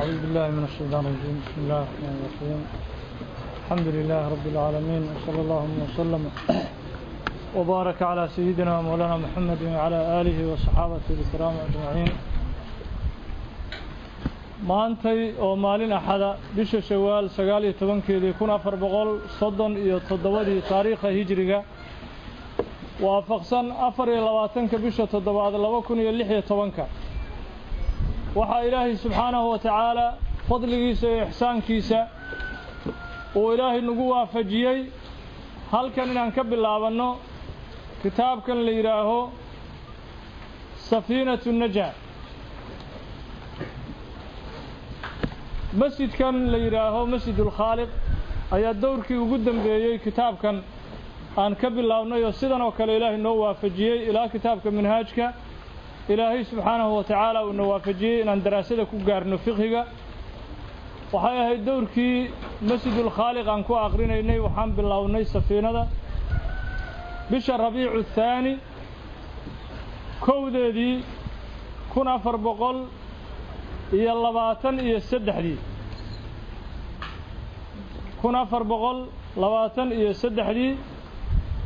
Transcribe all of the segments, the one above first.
أعوذ بالله من الشيطان الرجيم. بسم الله الرحمن الرحيم. الحمد لله رب العالمين، وصلى الله وسلم وبارك على سيدنا ومولانا محمد وعلى آله وصحابته الكرام أجمعين. maantay oo maalin axada bisha shawaal 19 1437 taariikha hijriga waafaqsan 24 bisha 7 2016 waxa ilaahay subhanahu wa ta'ala fadligiisa iyo ihsaankiisa oo ilaahay nagu waafajiyay halkan inaan ka bilaabano kitaabkan la yiraahdo Safiinatun Najaa. masjidkan la yiraahdo Masjidul Khaaliq ayaa dowrkii ugu dambeeyay kitaabkan aan ka bilaabnay oo sidan oo kale ilaahay noo waafajiyay ilaa kitaabka manhaajka ilaahay subhanahu wa ta'ala uu noo waafajiyay inaan daraasada ku gaarno fiqhiga. waxay ahayd dowrkii Masjidul Khaaliq aan ku aqrinaynay waxaan bilaabnay safiinada bisha Rabiicu Thaani kowdeedii 1423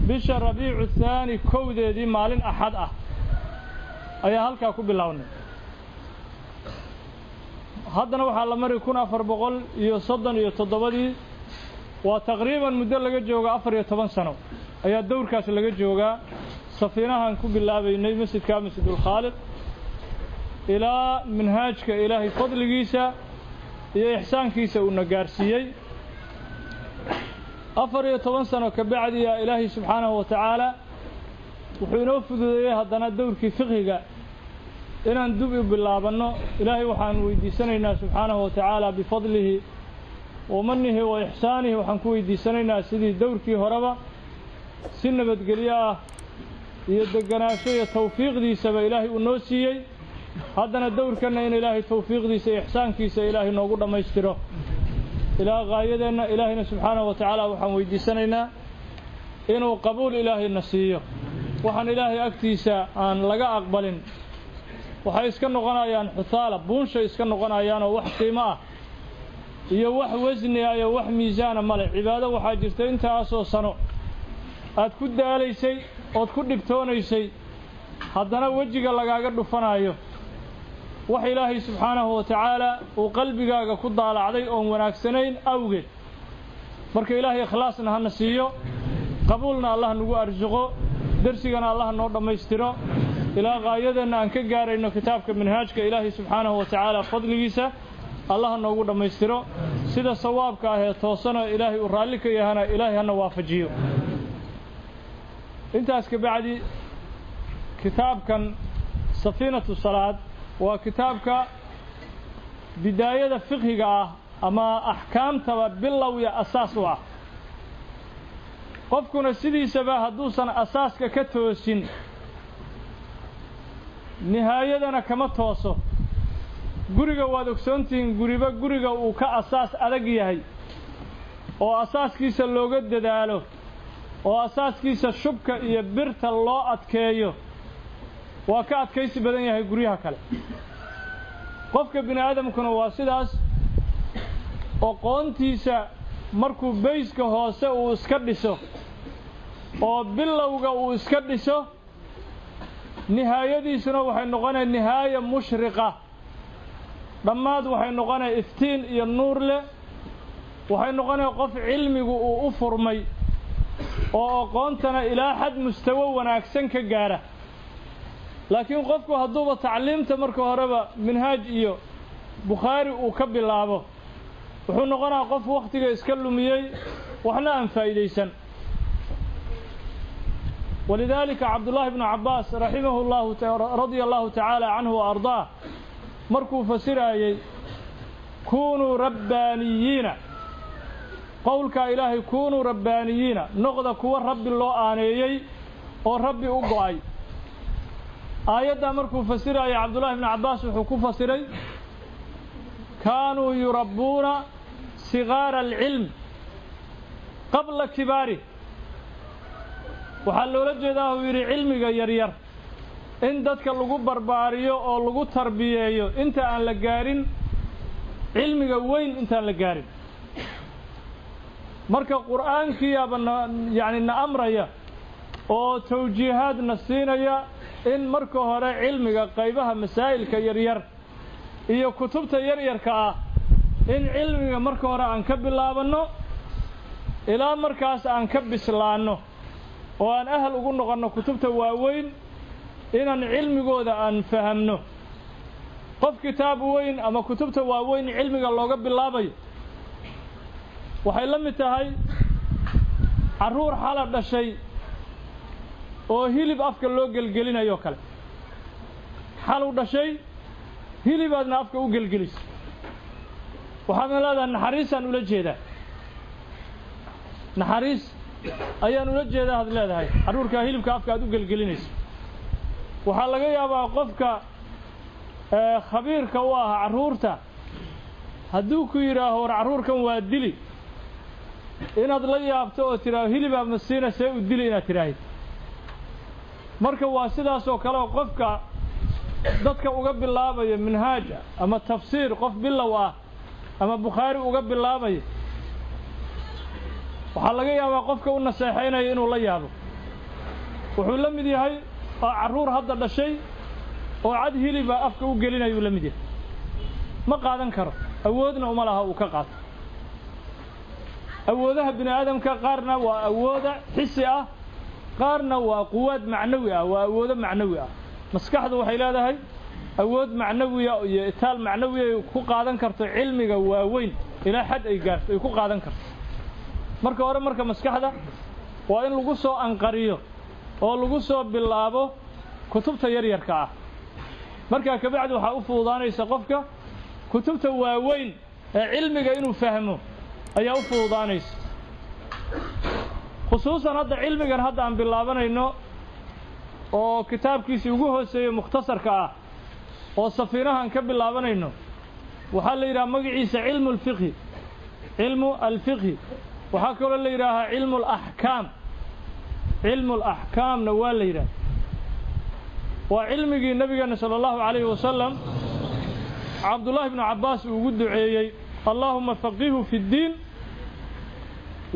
bisha Rabiicu Thaani kowdeedii maalin axad ah ayaa halka ku bilaabnay. haddana waxaa la maray 1437 waa taqriiban muddo laga jooga 14 sano ayaa dowrkaas laga joogaa safiinahan ku bilaabaynay masjidka Masjidul Khaaliq ilaa manhaajka ilaahay fadligiisa iyo ihsaankiisa uu nagaarsiiyay 14 sano ka bacdi ya ilaahay subhanahu wa ta'ala wuxuu inoo fududeeyay haddana dowrkii fiqhiga inaan dib u bilaabano. ilaahay waxaan weydiisanaynaa subhanahu wa ta'ala bifadlihi wa mannihi wa ihsaanihi waxaan ku weydiisanaynaa sidii dowrkii horeba si nabadgelyo ah iyo deganaansho iyo tawfiiqdiisaba ilaahay uu noo siiyay haddana dowrkana in ilaahay tawfiiqdiisa iyo ihsaankiisa ilaahay noogu dhamaystiro ilaa qaayadeenna. ilaahayna subhanahu wa ta'ala waxaan weydiisanaynaa inuu qabuul ilaahay na siiyo. waxaan ilaahay agtiisa aan laga aqbalin waxay iska noqonayaan xutaala buunsha iska noqonayaan oo wax qiimo ah iyo wax wasni ah iyo wax miisaan male. cibaado waxaa jirta intaasoo sano aad ku daalaysay oo ku dhibtoonaysay haddana wajiga lagaaga dhufanayo wax ilaahay subhanahu wa ta'ala uu qalbigaaga ku daalacday oo wanaagsanayn awgeed. marka ilaahay ikhlaasna hana siiyo qabuulna Allah nagu arzuqo darsigana Allah noo dhamaystiro ilaa qaayadana aan ka gaarayno kitaabka manhaajka ilaahay subhanahu wa ta'ala fadligiisa Allah noogu dhamaystiro sida sawaabka ah ee toosana ilaahay u raali ka yahana ilaahay hana waafajiyo. intaas ka bacdi kitaabkan Safiinatu Salaad waa kitaabka bidaayada fiqhiga ah ama ahkaamta bilow iyo asaas u ah. qofkuna sidiisaba haduusan asaaska ka toosin nihaayadana kama tooso. guriga waad ogsoontiin guriga uu ka asaas adag yahay oo asaaskiisa looga dadaalo oo asaaskiisa shubka iyo birta loo adkeeyo waa ka adkaysi badan yahay guryaha kale. qofka bini aadamkuna waa sidaas oo qoontiisa markuu bayska hoose uu iska dhiso oo bilowga uu iska dhiso nihaayadiisuna waxay noqonaysaa nihaaya mushriqa. dhammaad waxay noqonaysaa iftiin iyo nuur leh. waxay noqonaysaa qof cilmigu uu u furmay oo aqoontana ilaa xad mustawa wanaagsan ka gaara. laakiin qofku haduuba tacliimta marka horeba manhaaj iyo Bukhari uu ka bilaabo wuxuu noqonayaa qof waqtiga iska lumiyay waxna aan faa'iideysan. ولذلك عبد الله بن عباس رحمه الله رضي الله تعالى عنه وأرضاه مركو فسرايي كونوا ربانيين قولك إلهي كونوا ربانيين نقضى كوا رب الله آنيي وربي أقعي. آيات مركو فسرايي عبد الله بن عباس وحكو فسراي كانوا يربون صغار العلم قبل كباره. waxaa loola jeedaa uu yiri cilmiga yar yar in dadka lagu barbaariyo oo lagu tarbiyeeyo inta aan la gaarin cilmiga weyn intaan la gaarin marka qur'aankii yani na amraya oo tawjiihaadna siinaya in marka hore cilmiga qaybaha masaa'ilka yaryar iyo kutubta yaryarka ah in cilmiga marka hore aan ka bilaabano ilaa markaas aan ka bislaano oo aan ahal ugu noqono kutubta waaweyn inaan cilmigooda aan fahamno qof kitaab weyn ama kutubta waaweyn cilmiga looga bilaabayo waxay la mid tahay caruur xala dhashay oo hilib afka loo gelgelinayo kale xalu dhashay hilibaadna afka u gelgelis waxaan leedahay naxariisaan ula jeedaa naxariis ayaan ula jeedaa had leedahay caruurka hilibka afka aad u gelgelinayso waxaa laga yaabaa qofka khabiirka u ah caruurta hadduu ku yidhaaho war caruurkan waa dili inaad la yaabto oo tidhaaho hilibaa masiina see u dili inaad tidhaahid marka waa sidaas oo kale oo qofka dadka uga bilaabaya minhaaja ama tafsiir qof bilow ah ama bukhaari uga bilaabaya waxaa laga yaabaa qofka u naseexaynaya inuu la yaabo wuxuu la mid yahay oo caruur hadda dhashay oo cad hiliba afka u gelinayu la mid yahay ma qaadan karo awoodna uma laha uu ka qaato awoodaha bini aadamka qaarna waa awooda xisi ah qaarna waa quwad macnawi ah waa awoodo macnawi ah maskaxdu waxay leedahay awood macnawi ah iyo itaal macnawi ah ku qaadan karto cilmiga waaweyn ilaa xad ay gaarto ay ku qaadan karto marka hore marka maskaxda waa in lagu soo anqariyo oo lagu soo bilaabo kutubta yaryarka ah marka ka bacdi waxa u fududaanaysa qofka kutubta waaweyn ee cilmiga inuu fahmo ayaa u fududaanaysa khusuusan hadda cilmigan hadda aan bilaabanayno oo kitaabkiisii ugu hooseeyo mukhtasarka ah oo safiinahan ka bilaabanayno waxaa la yidhaha magaciisa cilmu alfiqhi cilmu alfiqhi waxaa kaloo la yidhaahaa cilmu alaxkaam cilmu alaxkaamna waa la yidhaha waa cilmigii nabigeena sala allahu calayhi wasalam cabdullaahi ibnu cabbaas uu ugu duceeyey allaahuma faqihu fi ddiin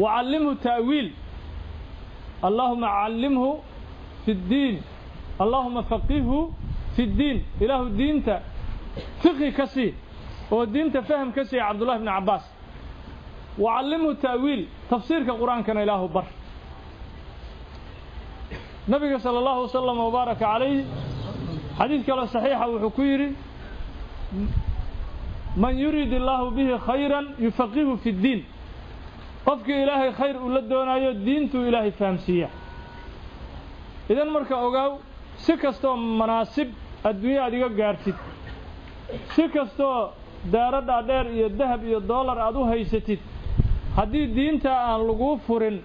wacallimhu ta'wiil اللهم علمه في الدين اللهم فقهه في الدين إله الدين فقه كسي هو الدين فهم كسي عبد الله بن عباس وعلمه تأويل تفسير كقرآن كان إله بر نبي صلى الله وسلم وبارك عليه حديث كلا صحيح وحكيري من يريد الله به خيرا يفقهه في الدين qofka ilaahay khayr u la doonayo diintu ilaahay fahamsiiya idan marka ogaaw si kasto manaasib adduunyo aad iga gaartid si kasto daarada dheer iyo dahab iyo dollar aad u haysatid haddii diinta aan lagu furin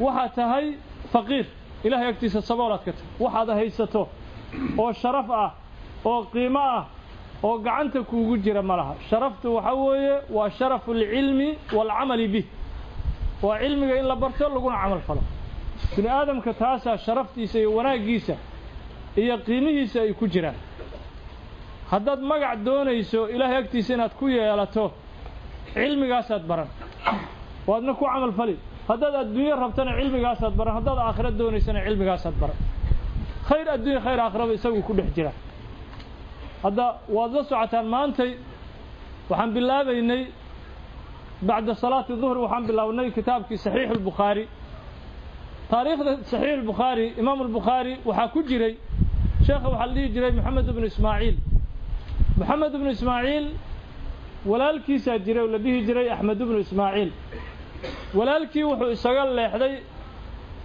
waxa tahay faqiir ilaahay agtiisa saboolad ka tahay waxaad haysato oo sharaf ah oo qiimo ah oo gacanta kuugu jira malaha sharaftu waxa weeye waa sharaful ilmi wal amali bih waa cilmiga in la barto laguna amal falo bini aadamka taasa sharaftiisa iyo wanaagiisa iyo qiimihiisa ay ku jiraan haddaad magac doonayso ilaahay agtiisa inaad ku yeelato cilmigaasaad baran waadna ku amal fali haddaad adduunyo rabtana cilmigaasaad baran haddaad aakhira doonaysana cilmigaasaad baran khayr adduunyo khayr aakhiraba isagu ku dhex jira hadda waad la socotaan maantay waxaan bilaabaynay بعد صلاة الظهر وحن بالله كتاب في صحيح البخاري تاريخ صحيح البخاري إمام البخاري وحكو جري شيخ وحلي جري محمد بن إسماعيل ولا الكيسة جري ولا به جري أحمد بن إسماعيل ولا الكي وحو إسقال الله حدي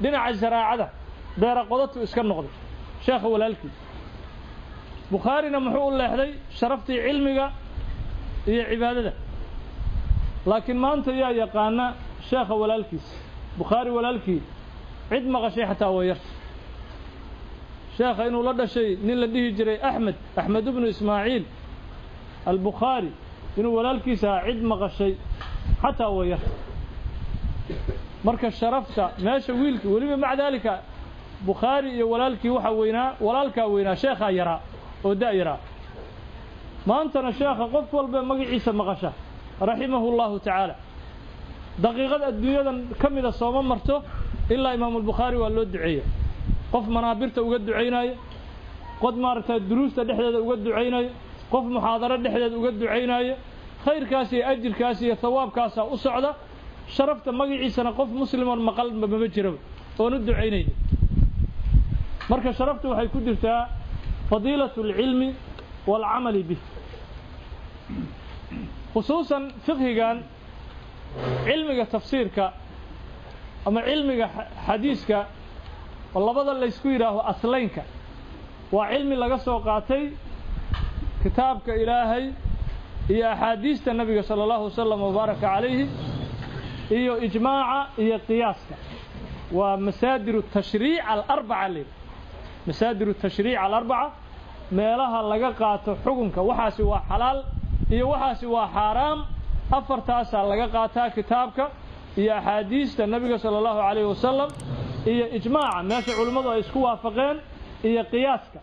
دينا عزراعة دير قضته إسكال نقضي شيخ ولا الكي بخاري نمحو الله حدي شرفتي علمك هي عبادته لكن ما أنت يا يقانا شيخ ولا الكيس بخاري ولا الكي عد ما غشي حتى ويرس شيخ إنه لدى شيء نين لديه جري أحمد بن إسماعيل البخاري إنه ولا الكيس عد ما غشي حتى ويرس مركز شرفته ماشي ويلك ولما مع ذلك بخاري ولا الكي وحوينا ولا الكا وينا شيخ يرى ودائرة maantana sheekha qof walba magaciisa maqasha rahimahullahu ta'ala daqiiqad adduunyadan kamida sooma marto ilaa imaam al-Bukhari waa loo duceeyo qof manaabirta uga duceynayo qod maarta duruusta dhexdeeda uga duceynayo qof muhaadaro dhexdeeda uga duceynayo khayrkaas iyo ajirkaas iyo thawaabkaas u socda sharafta magaciisana qof musliman maqal ma jiro oo u duceynay marka sharaftu waxay ku jirtaa fadiilatul ilmi wal amali bih khusuusan fiqhigan ilmiga tafsiirka ama ilmiga xadiiska labada la isku yiraaho aslaynka waa ilmi laga soo qaatay kitaabka ilaahay iyo ahadiista nabiga sallallahu alayhi wasallam wa baraka alayhi iyo ijmaaca iyo qiyaaska waa masadiru tashriic al-arba'a li masadiru tashriic al-arba'a meelaha laga qaato xukunka waxaasi waa xalaal iyo waxaasi waa xaraam afartaas laga qaataa kitaabka iyo ahadiista nabiga sallallahu alayhi wasallam iyo ijmaaca meesha culimadu ay isku waafaqeen iyo qiyaaska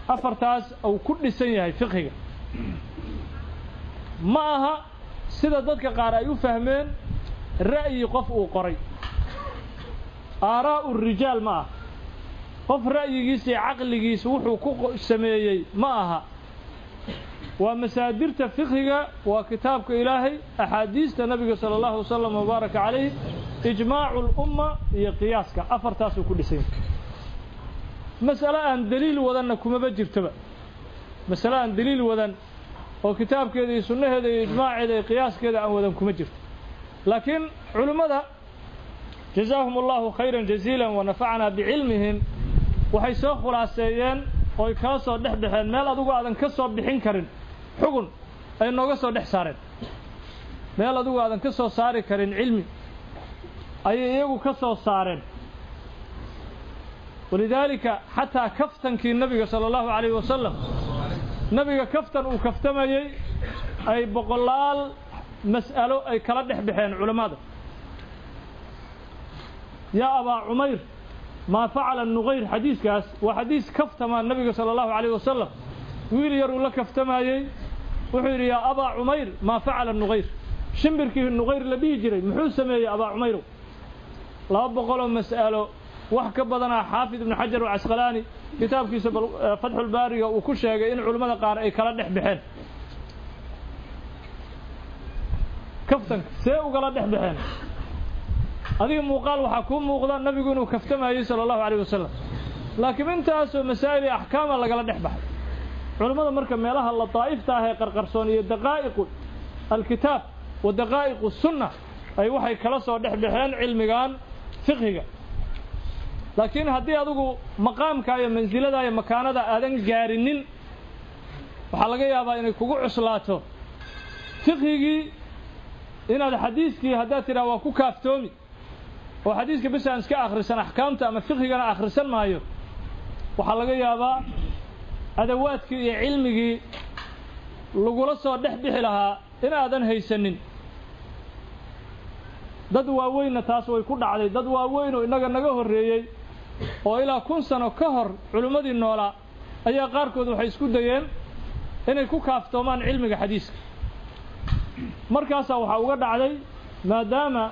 afartaas oo ku dhisan yahay fiqhiga ma aha sida dadka qaar ay u fahmeen ra'yi qof uu qoray aaraa'u rijaal ma aha qof ra'yigiisa iyo aqligiisa wuxuu ku sameeyay ma aha waa masaadirta fiqhiga waa kitaabka ilaahay ahadiista nabiga sallallahu alayhi wasallam wa baraka alayhi ijmaa'ul umma iyo qiyaaska afartaas ku dhisan mas'ala aan daliil wadan kuma jirtaba mas'ala aan daliil wadan oo kitaabkeeda iyo sunnaheeda iyo ijmaaceeda iyo qiyaaskeeda aan wadan kuma jirto laakiin culimada jazaahumullahu khayran jaziilan wa nafa'ana bi'ilmihim waxay soo khulaaseeyeen oo ka soo dhaxbaxeen meel adigu aadan ka soo bixin karin xugun ay nooga soo dhex saareen meel adigu aadan ka soo saari karin cilmi ay iyagu ka soo saareen ولذلك حتى كفتن كي النبي صلى الله عليه وسلم نبي كفتن وكفتمي أي بقلال مسألة أي كردح بحين علماء يا أبا عمير ما فعل النغير حديث كاس وحديث كفتما النبي صلى الله عليه وسلم ويل يرو لك كفتمي وحير يا أبا عمير ما فعل النغير شمبركي النغير لبيه جري محوس سمي يا أبا عمير لا بقولوا مسألة وحكى بدنا حافظ ابن حجر العسقلاني كتاب كيس فتح الباري وكل شيء إن علماء قار أي كلا بحين كفتن سيء وقلا بحين هذه مقال وحكوم مقدار النبي يقول كفتمها صلى الله عليه وسلم لكن انت مسائل أحكام الله قلا بحين علماء مركب ميلها اللطائف تاهي قرقرصونية دقائق الكتاب ودقائق السنة أي وحي كلا صور بحين علميان فقهي لكن هدي أدوكو مقام كاية منزلة داية مكانة دا آدن جارنين وحلقة يابا إنه كوكو عسلاته فقهي إن هذا حديثكي هداتي رواكو كافتومي وحديثكي بس أنسك آخر سنة أحكامته أما فقهي أنا آخر سنة مايو وحلقة يابا أدواتكي علمكي لقولصة دحبح لها إن آدن هيسنين dad waaweyn taas way ku dhacday dad waaweyn oo inaga horeeyay oo ilaa 1000 sano ka hor culimadii noola ayaa qaarkood waxay isku dayeen inay ku kaaftoomaan cilmiga xadiiska markaas waxa uga dhacday maadaama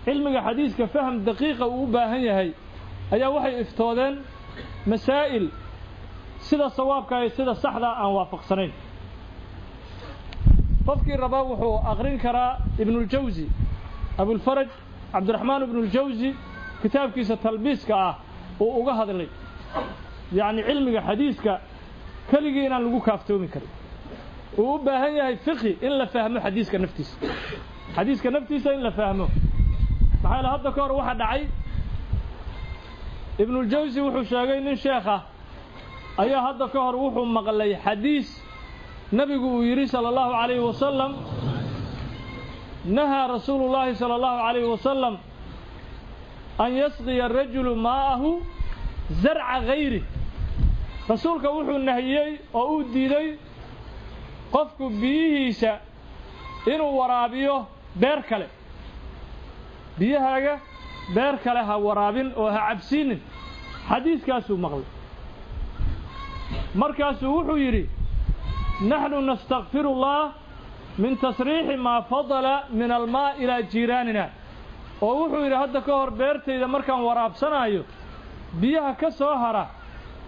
cilmiga xadiiska faham daqiiqa uu u baahan yahay ayaa waxay iftoodeen masaa'il sida sawaabka iyo sida saxda aan waafaqsanayn qofkii raba wuxuu aqrin karaa ibn al-Jawzi أبو الفرج عبد الرحمن بن الجوزي كتاب كيسة تلبيسك وقهد لي يعني علمك حديثك كليجينا لقو كافتومي كري وبهاي فقهي إلا فهمه حديثك نفتيس إلا فهمه محايل هذا كار واحد عي ابن الجوزي وحو شاقين الشيخة أيها هذا كار وحو مغلي حديث نبي يري صلى الله عليه وسلم نهى رسول الله صلى الله عليه وسلم أن يسقي الرجل ماءه زرع غيره رسولك وحو النهيي وأودي لي قفك بيهيسا إنو ورابيه بيركله بيهاga بيركله ها ورابين وها عبسين حديث كاسو مغلي مركاسو وحو يري نحن نستغفر الله من تصريح ما فضل من الماء إلى جيراننا ووحو إلى هذا كهر بيرتي إذا مركان وراب سنايو بيها كسوهرة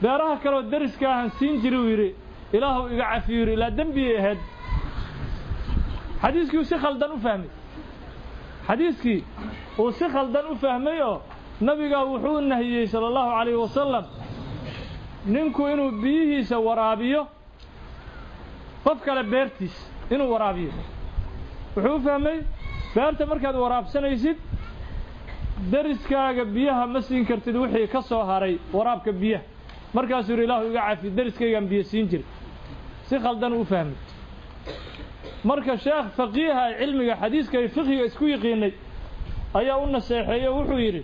بيرها كلو الدرس كاهن سينجري إلهو إقعفيري لا دنبي هد حديثك وسخل دان أفهمي حديثك وسخل دان أفهمي نبي وحو النهي صلى الله عليه وسلم ننكو إنو بيه سورابيه qofka la beertiis inuu waraabiyo wuxuu fahmay beerta markaad waraabsanaysid dariskaaga biyaha ma siin kartid wixii ka soo haray waraabka biyaha markaas uu Ilaahu iga cafi dariskayga biyo siin jiray si khaldan u fahmay marka sheekh faqiiha cilmiga xadiiska iyo fiqiga isku yaqiinay ayaa u naseexeeyay wuxuu yiri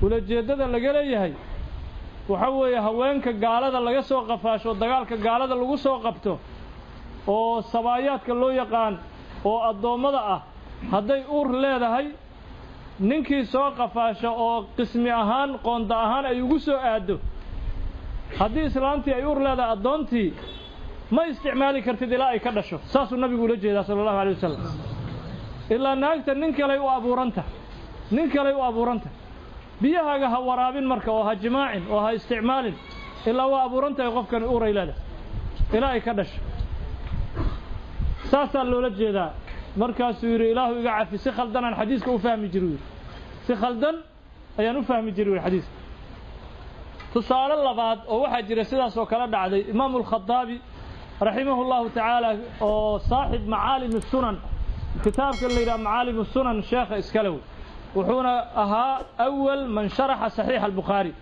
wala jeedada laga leeyahay waxa weeye haweenka gaalada laga soo qafaasho dagaalka gaalada lagu soo qabto oo sabaayaadka loo yaqaan oo adoomada ah haday uur leedahay ninkii soo qafaasho oo qismi ahaan qoonda ahaan ay ugu soo aado hadii islaantii ay uur leedahay adoontii ma isticmaali kartid ilaa ay ka dhasho saasuu nabigu la jeedaa sallallahu alayhi wasallam ilaa naagta nin kale u abuuranta biyahaaga ha waraabin marka oo ha jimaacin oo ha isticmaalin ilaa waa abuuranta qofkan uur ay leedahay ilaa ay ka dhasho saasa loola jeedaa markaasuu yiri Ilaahu iga cafi si khaldan aan xadiiska u fahmi jiray si khaldan ayaan u fahmi jiray xadiiska tusaale labaad oo waxa jira sidaas oo kala dhacday Imaam al-Khattabi rahimahullahu ta'ala oo saaxib macaalim as-sunan kitaabka la yiraahdo macaalim as-sunan sheekh iskalaw wuxuuna ahaa awwal man sharaxa sahih al-Bukhari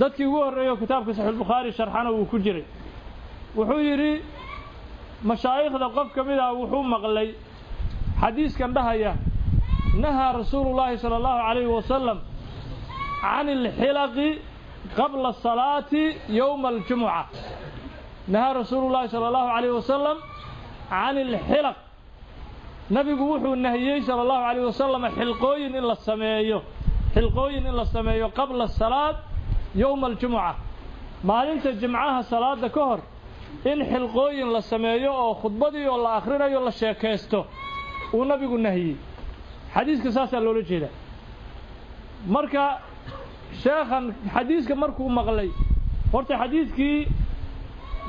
dadkii ugu horeeyay kitaabka sahih al-Bukhari sharxana uu ku jiray wuxuu yiri مشايخنا قف كميدا وحو مقلي حديث كان دهيا نهى رسول الله صلى الله عليه وسلم عن الحلق قبل الصلاة يوم الجمعة نهى رسول الله صلى الله عليه وسلم عن الحلق نبي وحو النهي صلى الله عليه وسلم حلقوين إلا السمايو قبل الصلاة يوم الجمعة ما انت جمعها صلاة كهر in xilqooyin la sameeyo oo khudbadii oo la akhrinayo la sheekaysto uu nabigu nahiyay xadiiska saasa loo jeedaa marka sheekhan xadiiska markuu maqlay horta xadiiskii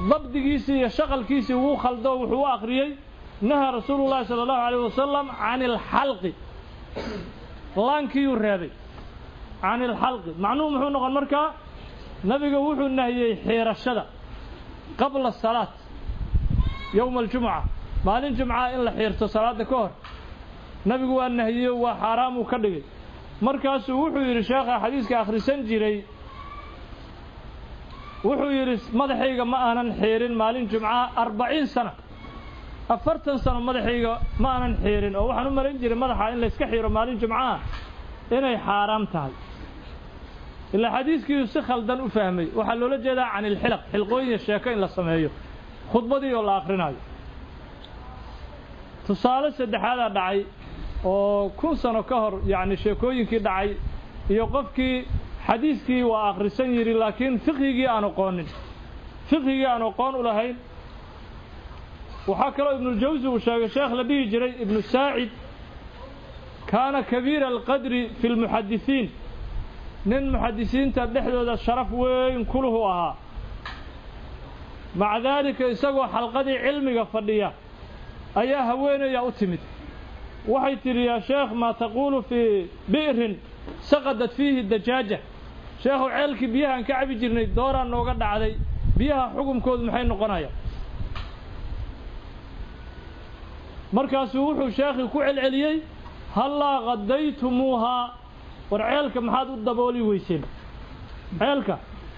dabdigiisa iyo shaqalkiisa uu khaldo wuxuu akhriyay naha rasuulullaahi sallallahu alayhi wasallam aanil halqi laankii uu reebay aanil halqi macnuhu muxuu noqon marka nabiga wuxuu nahiyay xeerashada قبل الصلاة يوم الجمعة مالين جمعة إلا حيرته صلاة كهر نبي قال أنه هو حرام وكذب مركز وحو يرشاق حديث كآخر سنجري وحو يرس مدحيقة ما أنا نحيرين مالين جمعة 40 سنة 40 سنة مدحيقة ما أنا نحيرين أو وحنو مالين جري مدحا إلا اسكحيرو مالين جمعة إنه حرام تهي إلا حديث كي يسخل دان أفهمي وحلو لجدا عن الحلق حلقوين الشيكين للسمايو خطبة دي والله آخرين هاي تصالة سدح هذا دعي وكون سنة كهر يعني شيكوين كي دعي يوقف كي حديث كي وآخر سنيري لكن فقهي أنا قانون لهين وحكى ابن الجوزي وشيخ لديه جري ابن الساعد كان كبير القدر في المحدثين nin muxadisiinta dhexdooda sharaf weyn kuluhu ahaa maca dalika isagoo xalqadii cilmiga fadhiya ayaa haweenaya u timid waxay tiri yaa sheekh ma taqulu fi bi'rin saqadat fihi dajaaja sheekhu ceelkii biyahan ka cabi jirnay dooraan nooga dhacday biyaha xukunkoodu maxay noqonayaan markaasuu wuxuu sheekhi ku celceliyay hallaa qadaytumuuha warceelka maxaad u dabooli weyseen ceelka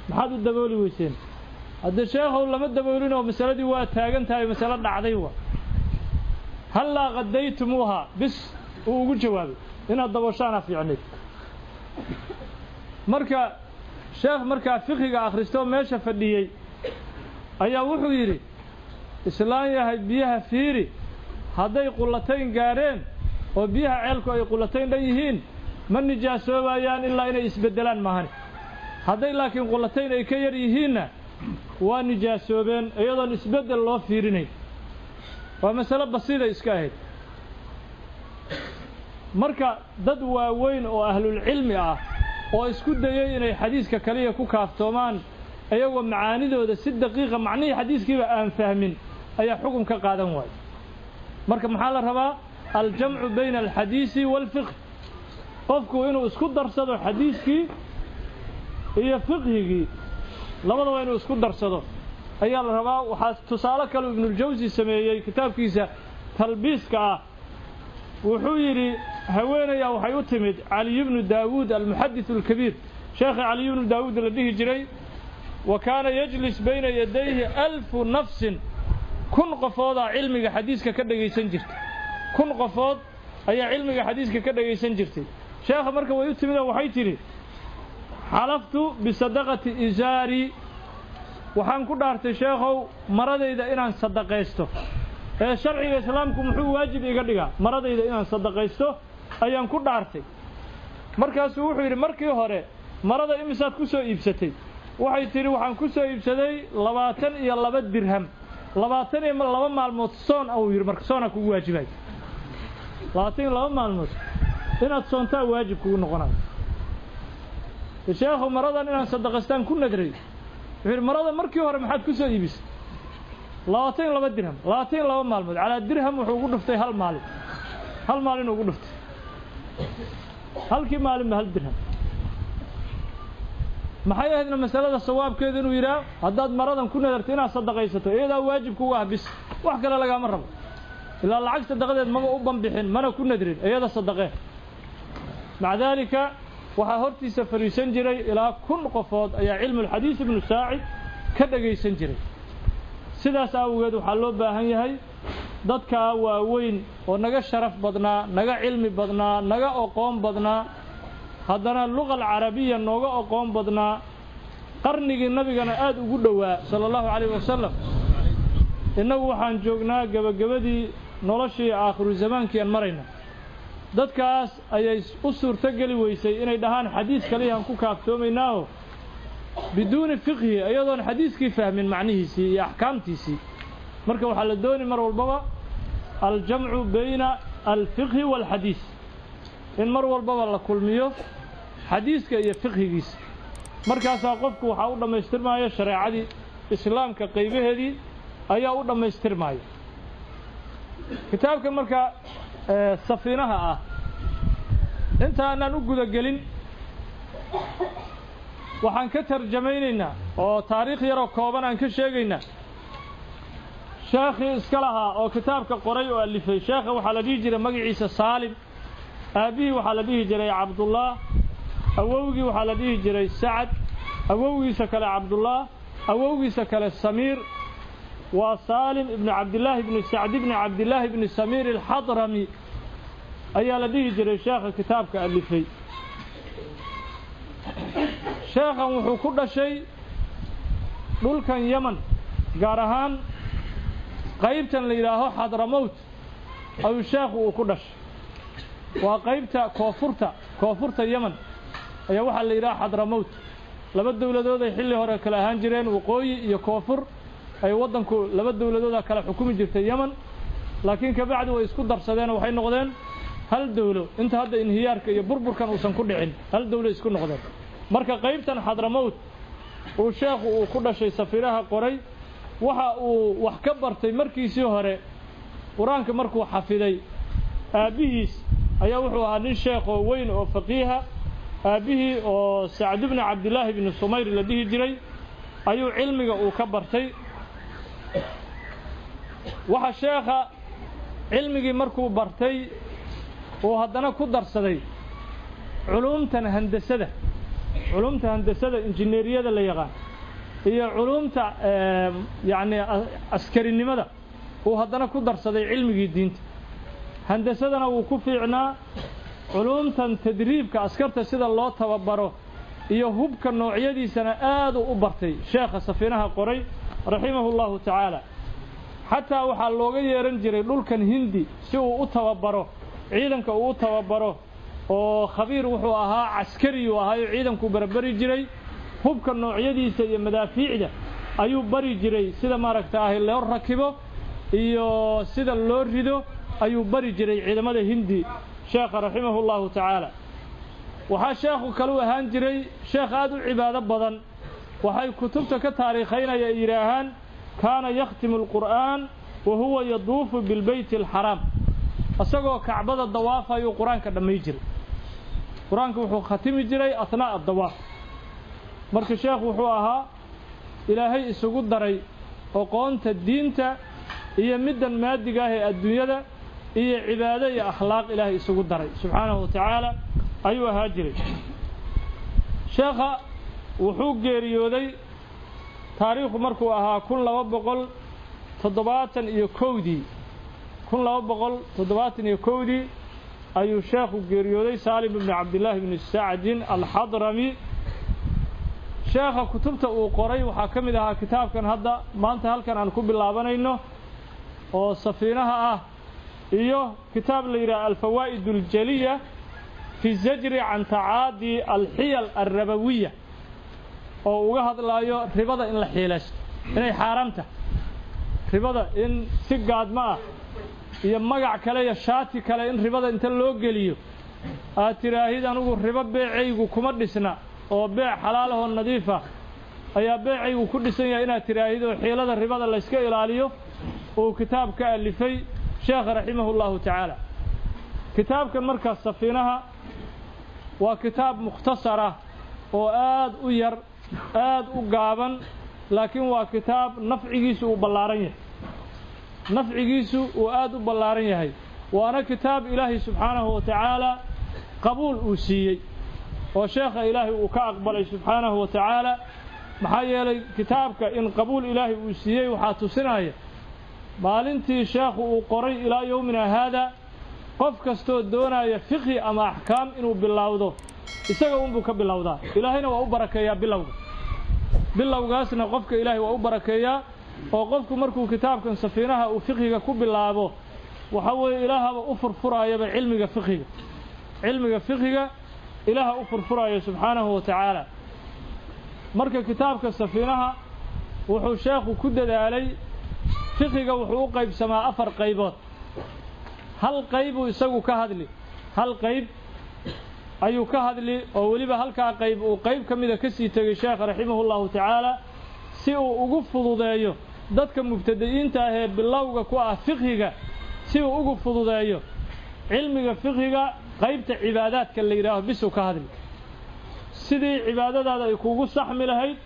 maxaad u dabooli weyseen hadda sheekhu lama daboolin oo masaladii waa taagan tahay masala dhacday waa hallaa qadaytumuuha bis uu ugu jawaabay inaad dabooshaana fiicneed marka sheekh markaa fiqiga akhristo meesha fadhiyay ayaa wuxuu yiri islaan yahay biyaha fiiri hadday qulatayn gaareen oo biyaha ceelku ay qulatayn yihiin ma nijaasoobaan ilaa inay isbedelaan maahan hadday laakiin qulatayn ay ka yar yihiinna waa nijaasoobeen iyadoon isbeddel loo fiirinayn waa masalo basiida iska ahayd marka dad waaweyn oo ahlul cilmi ah oo isku dayay inay xadiiska kaliya ku kaaftoomaan ayagoo macaanidooda si daqiiqa macnihii xadiiskiiba aan fahmin ayaa xukun ka qaadan waayay marka maxaa la rabaa aljamcu bayna alxadiisi waalfiqh qofku inuu isku darsado xadiiskii iyo fiqhigii labadaba inuu isku darsado ayaa la rabaa waxaa tusaale kale ibnuljawsi sameeyey kitaabkiisa talbiiska ah wuxuu yidhi haweenayaa waxay u timid caliy bnu daawuud almuxadith alkabiir sheekha caliy bnu daawuud la dhihi jiray wa kaana yajlis bayna yadayhi 1000 nafsin kun qofoodaa cilmiga xadiiska ka dhagaysan jirtay kun qofood ayaa cilmiga xadiiska ka dhagaysan jirtay sheekha marka way u timid waxay tidhi xalaftu bisadaqati izaari waxaan ku dhaartay sheekhow maradayda inaan sadaqaysto ee sharciga islaamku muxuu waajib iga dhigaa maradayda inaan sadaqaysto ayaan ku dhaartay markaasuu wuxuu yidhi markii hore marada imisaad ku soo iibsatay waxay tidhi waxaan ku soo iibsaday 22 dirham 22 maalmood soon uu yidhi marka soona kugu waajibay 22 maalmood inaad soontaa waajib kugu noqonayo sheekhu maradan inaan sadaqaystaan ku nadray wuxuu yidhi marada markii hore maxaad ku soo iibisay 22 dirham 22 maalmood calaa dirham wuxuu ugu dhuftay hal maalin ugu dhuftay halkii maalin hal dirham maxay ahaydna masalada sawaabkeeda inuu yidhaa haddaad maradan ku nadarto inaad sadaqaysato iyadaa waajib kugu ah bis wax kale lagama rabo ilaa lacag sadaqadeed maba u banbixin mana ku nadrin iyada sadaqee maca daalika waxaa hortiisa fariisan jiray ilaa 1000 qofood ayaa cilmulxadiis ibnu saacid ka dhagaysan jiray sidaas awgeed waxaa loo baahan yahay dadka waaweyn oo naga sharaf badnaa naga cilmi badnaa naga aqoon badnaa haddana luqa alcarabiya nooga aqoon badnaa qarnigii nabigana aad ugu dhowaa sallallahu calayhi wasallam innagu waxaan joognaa gabagabadii noloshii aakhiru zamaankii aan marayna dadkaas ayay u suurto geli weysay inay dhahaan xadiis kaliya ku kaaftoomaynaa biduuni fiqhi ayadoon xadiiskii fahmin macnihiisii iyo ahkaamtiisii marka waxa la dooni mar walbaba aljamcu bayna alfiqhi walxadiis in mar walbaba la kulmiyo xadiiska iyo fiqhigiisa markaasaa qofku waxaa u dhammaystirmaya shareecadii islaamka qaybaheedii ayaa u dhammaystirmaya kitaabkan marka safiinaha ah intaanaan u gudagelin waxaan ka tarjamaynaynaa oo taariikh yaroo kooban aan ka sheegaynaa sheekhii iska lahaa oo kitaabka qoray oo alifay sheekha waxaa la dhihi jiray magaciisa saalim aabihii waxaa la dhihi jiray cabdullah awowgii waxaa la dhihi jiray sacad awowgiisa kale cabdullah awowgiisa kale samiir waa saalim ibnu cabdillaahi ibnu sacd ibnu cabdillaahi ibnu samiir alxadrami ayaa la dhihi jiray sheekha kitaabka alifay sheekhan wuxuu ku dhashay dhulkan yaman gaar ahaan qaybtan la yidhaaho xadramowt ayuu sheekhu uu ku dhashay waa qaybta koonfurta yaman ayaa waxaa la yidhaha xadramowt laba dowladood ay xilli hore kala ahaan jireen waqooyi iyo koonfur ay waddanku laba dowladooda kala xukumi jirtay yaman laakiin kabacdi way isku darsadeen waxay noqdeen hal dowlo inta hadda inhiyaarka iyo burburkan uusan ku dhicin hal dowlo isku noqdeen marka qaybtan xadramowt uu sheekhu uu ku dhashay safiiraha qoray waxa uu wax ka bartay markiisii hore quraanka markuu xafiday aabihiis ayaa wuxuu ahaa nin sheekh oo weyn oo faqiiha aabihii oo sacd ibn cabdillah ibn sumayr la dhihi jiray ayuu cilmiga uu ka bartay waxa sheekha cilmigii markuu bartay oo haddana ku darsaday culumtan handasada injineeriyada la yaqaan iyo culumta yani askarinimada uu haddana ku darsaday cilmigii diinta handasadana wuu ku fiicnaa culumtan tadriibka askarta sida loo tababaro iyo hubka noocyadiisana aad u bartay sheekha safiinaha qoray rahimahullahu ta'ala xataa waxaa looga yeeran jiray dhulkan hindi si uu u tababaro ciidanka uu tababaro oo khabiir wuxuu ahaa askari uu ahaa ciidanku barbari jiray hubka noocyadiisa iyo madaafiicda ayuu bari jiray sida maaragtay loo rakibo iyo sida loo rido ayuu bari jiray ciidamada hindi sheekha rahimahullahu ta'ala waxa sheekhu kale u ahaan jiray sheekh aad u cibaado badan waxay kutubta ka taariikhaynaya yiraahan kana yakhtimu alquran wa huwa yadufu bil bayt alharam asagoo kacbada dawaafayo quraanka dhamay jiray quraanka wuxuu khatimi jiray athnaa ad-dawaaf marka sheekhu wuxuu ahaa ilaahay isugu daray aqoonta diinta iyo middan maadiga ah ee adduunyada iyo cibaado iyo akhlaaq ilaahay isugu daray subhanahu wa ta'ala ayuu ahaa jiray sheekha wuxuu geeriyooday taariikhdu markuu ahaa 1271 ayuu sheekhu geeriyooday Salim ibn Abdullah ibn Sa'd al-Hadrami sheekha kutubta uu qoray waxa kamid ahaa kitaabkan hadda maanta halkan aan ku bilaabanayno oo safiinaha ah iyo kitaab la yiraahdo al-fawaid al-jaliya fi zajri an ta'adi al-hiyal ar-rabawiyya oo uga hadlayo ribada in la xiilaysto inay xaraamta ribada in si gaadma ah iyo magac kale iyo shaati kale in ribada inta loo geliyo aad tiraahid anigu riba beecaygu kuma dhisna oo beec xalaal ah oo nadiif ah ayaa beecaygu ku dhisan yahay inaad tiraahid oo xiilada ribada la iska ilaaliyo oo kitaab ka alifay sheekh rahimahullahu ta'ala kitaabkan markaas safiinaha waa kitaab mukhtasara oo aad u yar aad u gaaban laakiin waa kitaab nafcigiisu uu ballaaran yahay nafcigiisu uu aad u ballaaran yahay waana kitaab ilaahi subhanahu wa ta'ala qabuul uu siiyay oo sheekha ilaahi uu ka aqbalay subhanahu wa ta'ala maxaa yeelay kitaabka in qabuul ilaahi uu siiyay waxa tusinaya maalintii sheekhu uu qoray ilaa yawmina hada qof kasto doonaya fiqhi ama ahkaam inuu bilowdo isaga uu ka bilowdaa ilaahina waa u barakeeyaa bilowgaasna qofka ilaahi waa u barakeeyaa oo qofku markuu kitaabkan safiinaha uu fiqhiga ku bilaabo waxa weeye ilaahaba u furfuraayaba cilmiga fiqhiga ilaaha u furfuraayo subhanahu wa ta'ala marka kitaabka safiinaha wuxuu sheekhu ku dadaalay fiqhiga wuxuu u qaybsamaa 4 qaybood hal qayb uu isagu ka hadli hal qayb ayuu ka hadli oo waliba halka qayb uu qayb kamida ka sii tagay sheekh rahimahullahu ta'ala si uu ugu fududeeyo dadka mubtadiinta ah ee bilowga ku ah fiqhiga si uu ugu fududeeyo cilmiga fiqhiga qaybta cibaadaadka la yiraahdo bisu ka hadli sidii cibaadadaada ay kugu saxmi lahayd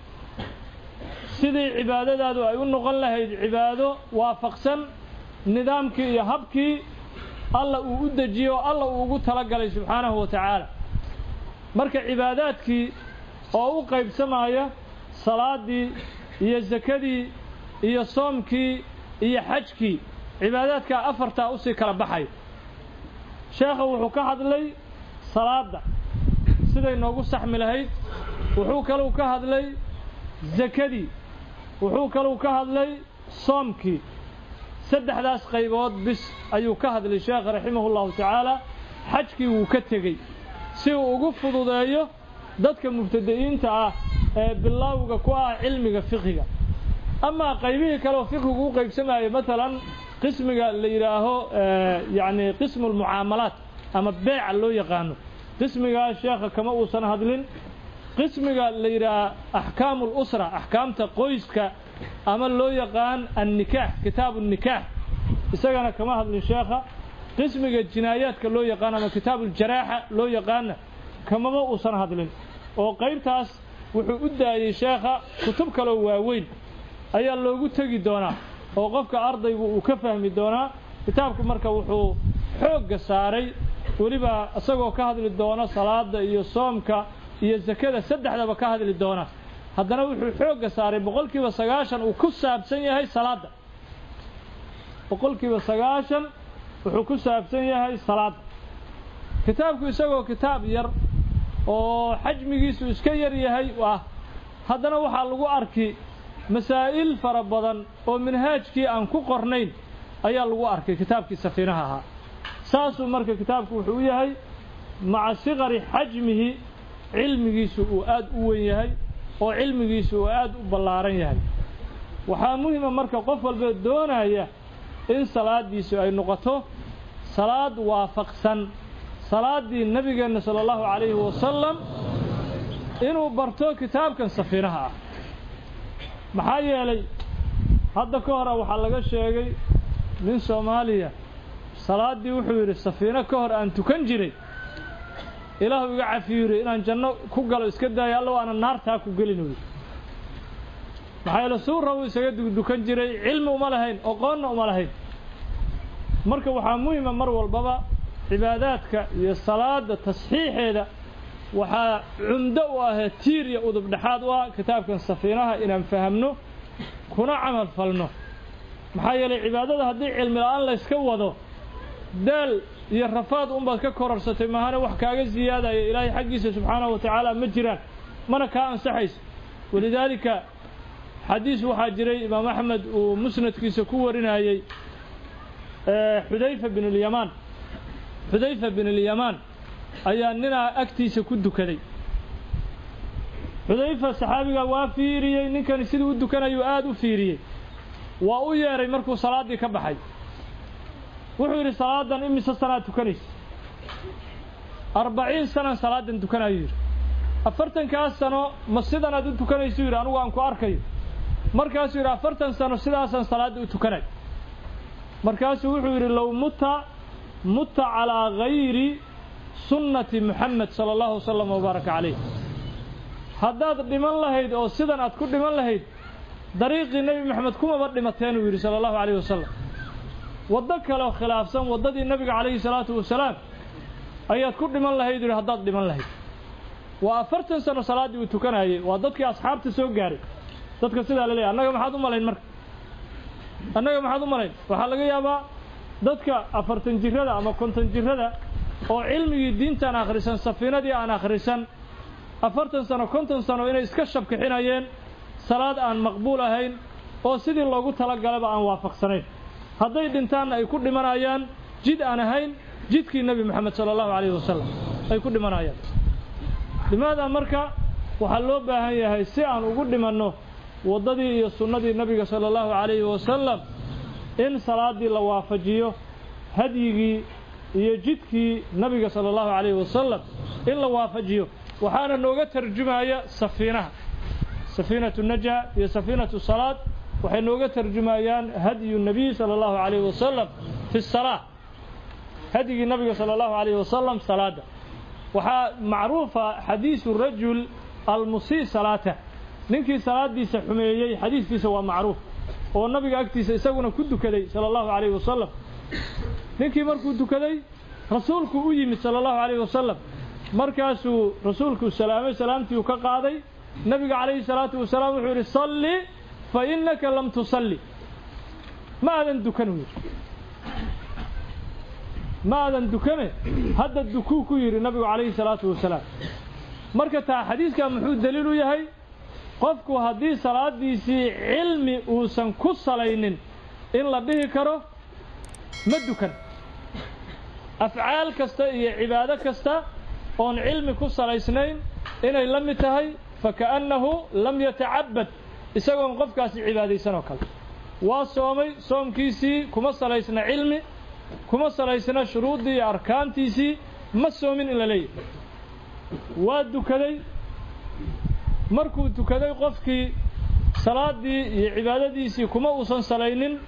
sidii cibaadadaadu ay u noqon lahayd cibaado waafaqsan nidaamkii iyo habkii Allah uu u dajiyo Allah uu ugu talagalay subhanahu wa ta'ala marka cibaadaadkii oo u qaybsamaya salaadii iyo zakadii iyo soomkii iyo xajkii cibaadaadka afarta u sii kala baxay sheekhu wuxuu ka hadlay salaada siday noogu saxmi lahayd wuxuu kale ka hadlay zakadii wuxuu kale ka hadlay soomkii saddexdaas qaybood bis ayuu ka hadlay sheekh rahimahullahu ta'ala xajkii uu ka tagay si uu ugu fududeeyo dadka mubtadiinta ah ee bilowga ku ah cilmiga fiqhiga ama qaybihi kale oo fiqhigu u qaybsamayo midalan qismiga la yiraaho yaani qismul muamalat ama beec loo yaqaano qismiga sheekha kama uu san hadlin qismiga la yiraaho ahkaamul usra ahkaamta qoyska ama loo yaqaan an-nikah kitaabun nikah isagana kama hadlin sheekha qismiga jinaayaadka loo yaqaan ama kitaabul jaraaha loo yaqaan kama uu san hadlin oo qaybtaas wuxuu u daayay sheekha kutub kale waaweyn ayaa loogu tagi doonaa oo qofka ardaygu uu ka fahmi doonaa kitaabku marka wuxuu xoog saaray waliba asagoo ka hadli doona salaada iyo soomka iyo zakada saddexdaba ka hadli doona haddana wuxuu xoog saaray 90% uu ku saabsan yahay salaada 90% wuxuu ku saabsan yahay salaada kitaabku isagoo kitaab yar oo xajmigiisu iska yar yahay haddana waxa lagu arki masaa'il fara badan oo manhaajkii aan ku qornayn ayaa lagu arkay kitaabkii safiinaha ahaa saasuu marka kitaabku wuxuu yahay maca sigari xajmihi cilmigiisu uu aad u weyn yahay oo cilmigiisu uu aad u ballaaran yahay waxaa muhiima marka qof walba doonaya in salaadiisu ay noqoto salaad waafaqsan salaadii nabigeena sallallahu alayhi wasallam inuu barto kitaabkan safiinaha ah maxaa yeelay hadda ka hor waxa laga sheegay nin Soomaaliya salaadii wuxuu yiri safiina ka hor aan tukan jiray ilaahu iga cafiyo inaan janno ku galo iska daayo alla waana naarta ku gelino maxaa yeelay suura uu isaga dukan jiray cilmi uma lahayn aqoon uma lahayn marka waxaa muhiim ah mar walbaba cibaadaadka iyo salaada tasxiixeeda waxaa cumdo u ah tiir iyo udub dhaxaad waa kitaabkan safiinaha inaan fahamno kuna amal falno maxaa yeelay cibaadada haddii cilmi la'aan la iska wado dal iyo rafaad baad ka korarsatay maahana wax kaaga ziyaadaya ilaahay xaqiisa subhanahu wa ta'ala ma jiraan mana ka ansaxays walidaalika xadiis waxaa jiray imaam Ahmed oo musnadkiisa ku warinayay Hudayfa bin al-Yaman ayaa nina agtiisa ku dukaday Hudayfa saxaabiga waa fiiriyay ninkan sidii u dukanayo aad u fiiriyay waa u yeeray markuu salaadii ka baxay wuxuu yiri salaadan imisa sanaad tukanaysa 40 sano salaadan tukanayo 40 ka sano ma sidan aad u tukanayso yiri anigu aan ku arkayo markaas yiri 40 sano sidaasan salaad u tukanay markaas wuxuu yiri law mutta ala ghayri sunnati Muhammad sallallahu alayhi wasallam wa baraka alayhi haddaad dhiman lahayd oo sidan aad ku dhiman lahayd dariiqii nabi Muhammad kuma badhimateen uu yiri sallallahu alayhi wasallam wada kale oo khilaafsan wadadii nabiga alayhi salaatu wasalaam ayaad ku dhiman lahayd yiri haddaad dhiman lahayd waa 40 sano salaadii uu tukanayay waa dadkii asxaabta soo gaaray dadka sida la leeyahay annaga maxaad u malayn marka waxa laga yaabaa dadka 40 jirada ama 50 jirada oo cilmigii diintan akhrisan safiinadii aan akhrisan 40 sano 50 sano inay iska shabkixinayeen salaad aan maqbuul ahayn oo sidii loogu talagalay aan waafaqsanayn hadday dhintaan ay ku dhimanayaan jid aan ahayn jidkii nabi Muhammad sallallahu alayhi wasallam ay ku dhimanayaan limaada marka waxa loo baahan yahay si aan ugu dhimanno wadadii iyo sunnadii nabiga sallallahu alayhi wasallam in salaadii la waafajiyo hadiyigi iyo jidkii nabiga sallallahu alayhi wasallam in la waafajiyo waxaana nooga tarjumaya safiinatu najaa iyo safiinatu salaad waxay nooga tarjumayaan hadiyu nabi sallallahu alayhi wasallam fi salaah hadiyigi nabiga sallallahu alayhi wasallam salaada waxa macruufa hadiisu rajul al-musii salata ninkii salaadiisa xumeeyay hadiiskiisa waa macruuf oo nabiga agtiisa isaguna ku dukaday sallallahu alayhi wasallam ninkii markuu dukaday rasuulku u yimid sallallahu alayhi wasallam markaasuu rasuulku salaamtii ka qaaday nabiga alayhi salaatu wasalaam wuxuu yiri salli fa innaka lam tusalli ma adan dukane hadda dukuu ku yiri nabiga alayhi salaatu wasalaam marka taa xadiiska muxuu daliil u yahay qofku haddii salaadiisii cilmi uusan ku salaynin in la dhihi karo ma dukan afcaal kasta iyo cibaado kasta oon cilmi ku salaysnayn inay la mid tahay fakaannahu lam yata'abbad isagoon qofkaasi cibaadaysan oo kale waa soomay soomkiisii kuma salaysna cilmi kuma salaysna shuruudii iyo arkaantiisii ma soomin in la leeyahay waa dukaday markuu tukaday qofkii salaadii iyo cibaadadiisii kuma uusan salaynin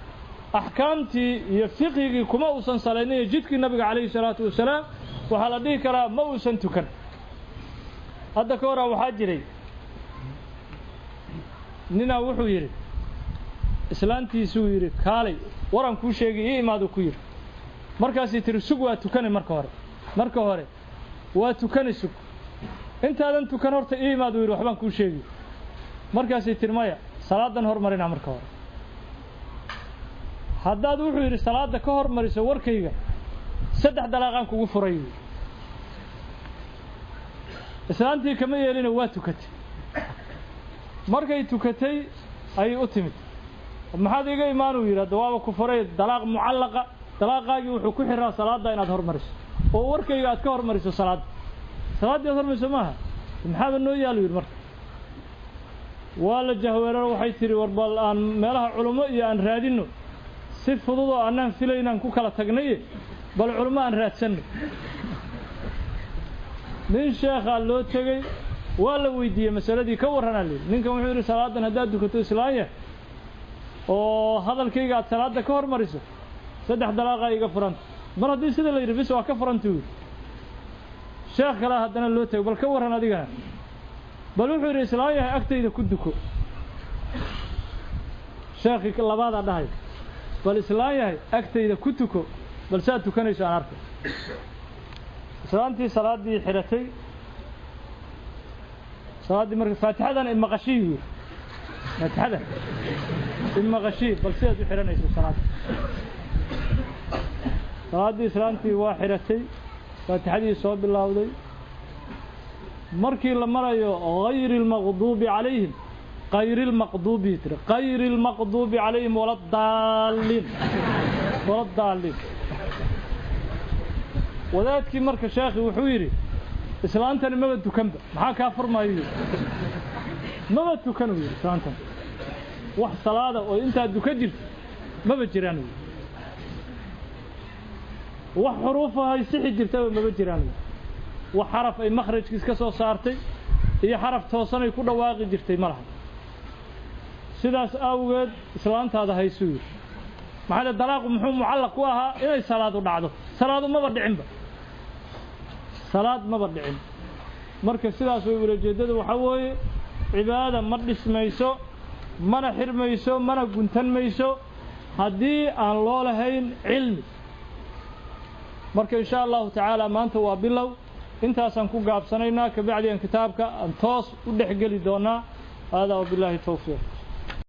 ahkaamtii iyo fiqhigii kuma uusan salaynin jidkii nabiga kaleey salaatu wasalaam waxa la dhihi karaa ma uusan tukan hadda ka hor waxa jiray nina wuxuu yiri islaantiisu yiri kaalay waran ku sheegay iimaadu ku yiri markaas tii sug waa tukanay marka hore waa tukanay sug intaadan tukan horta iimaadu yiri waxbaan ku sheegay markaas tii maya salaadan hormarina marka hore haddaad wuxuu yiri salaada ka hormariso warkayga 3 dalaaqan kugu furay islaantii kama yeelina waa tukatay markay tukatay ay u timid maxaad iga iimaanu yiri dawaaba ku furay dalaaq mucallaqa dalaaqaagi wuxuu ku xiraa salaada inaad hormariso oo warkayga aad ka hormariso salaada hormariso maaha maxaad noo yaalo yiri marka ولا جهوير waxay tiri warbal aan meelaha culimo iyo aan raadino si fudud oo aanan filaynan ku kala tagnay bal culimo aan raadsan nin sheekh loo tagay waa la weydiiyay masaladii ka waranay ninkan wuxuu yiri salaadan hadaa dukato islaanya oo hadalkayga aad salaada ka hormariso saddex dalaaqa iga furan mar hadii sida la yiri bis waa ka furantuu sheekh kala hadana loo tagay bal ka waran adiga bal wuxuu yiri islaanya agtayda ku duko sheekhi labaad dhahay bal islaanya agtayda ku tuko bal saa tukanayso aan arko islaantii salaadii xiratay salaadii markii faatixadan in maqashiyo faatixada in maqashiyo bal sidaad u xiranayso salaadii islaantii waa xiratay faatixadii soo bilowday markii la marayo ghayril maghdubi alayhim ghayril maghdubi alayhim wala daalin wadaadkii marka sheekhi wuxuu yiri islaantani ma dukanba maxaa ka furmaayo ma dukanu yiri islaantani wax salaada oo inta dukan jirto ma jiraan wax xuruuf ay sixi jirtay ma jiraan wax xaraf ay makhrajkiis ka soo saartay iyo xaraf toosan ay ku dhawaaqi jirtay malaha sidaas awgeed islaantaada hayso maxaa dalaaq muxuu mucallaq ku ahaa inay salaadu dhacdo salaadu ma dhicin salaad ma dhicin marka sidaas way walajeedada waxa weeye cibaada ma dhismayso mana xirmayso mana guntanmayso hadii aan loo lahayn cilmi marka insha Allah ta'ala maanta waa bilow intaasan ku gaabsanaynaa ka bacdi kitaabka aan toos u dhaxgali doonaa hada wabillahi tawfiiq